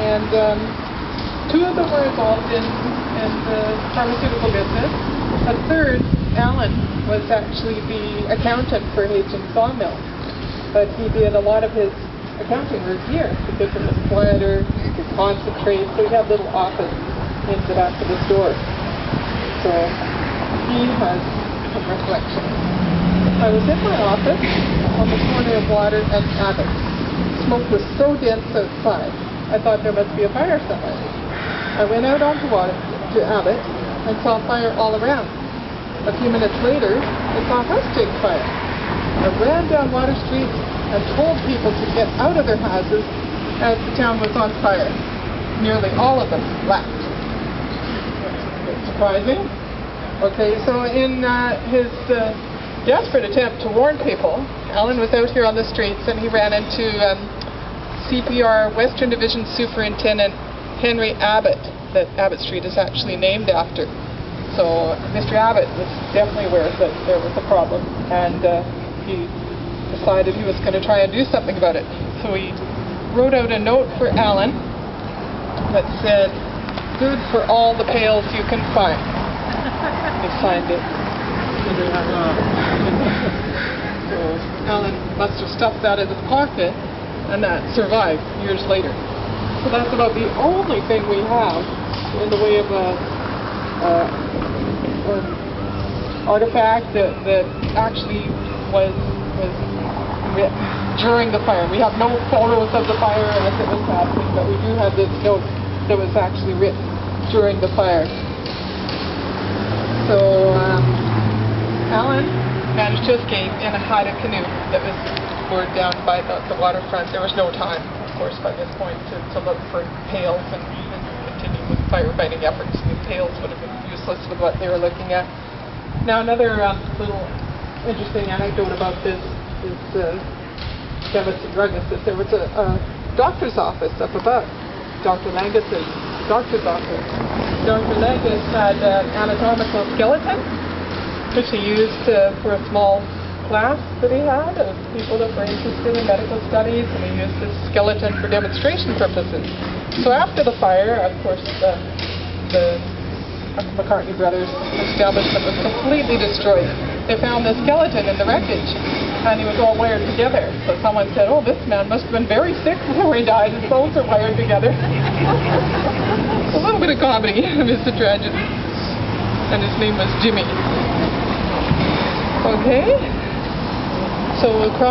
and two of them were involved in the pharmaceutical business. A third, Alan, was actually the accountant for H&M Sawmill, but he did a lot of his accounting work here because it was quieter, he could concentrate, so he had a little office in the back of the store. So he has some recollections. I was in my office on the corner of Water and Abbott. Smoke was so dense outside, I thought there must be a fire somewhere. I went out onto Water to Abbott and saw fire all around. A few minutes later, I saw a house take fire. I ran down Water Street and told people to get out of their houses as the town was on fire. Nearly all of them left. That's a bit surprising. Okay, so in his desperate attempt to warn people, Alan was out here on the streets and he ran into CPR Western Division Superintendent Henry Abbott, that Abbott Street is actually named after. So Mr. Abbott was definitely aware that there was a problem, and he decided he was going to try and do something about it. So he wrote out a note for Alan that said, "Good for all the pails you can find." He signed it. So Alan must have stuffed that in his pocket, and that survived years later. So that's about the only thing we have in the way of an artifact that actually was written during the fire. We have no photos of the fire as it was happening, but we do have this note that was actually written during the fire. So Alan managed to escape in a hide canoe that was moored down by the waterfront. There was no time, of course, by this point to look for pails and continue with firefighting efforts. I mean, pails would have been useless with what they were looking at. Now, another little interesting anecdote about this is chemist and druggist. There was a doctor's office up above, Dr. Langus's doctor's office. Dr. Langus had an anatomical skeleton, which he used for a small class that he had of people that were interested in medical studies, and he used this skeleton for demonstration purposes. So after the fire, of course, the McCartney brothers establishment was completely destroyed. They found the skeleton in the wreckage, and he was all wired together. So someone said, "Oh, this man must have been very sick before he died. His bones are wired together." A little bit of comedy amidst the tragedy. And his name was Jimmy. Okay. So across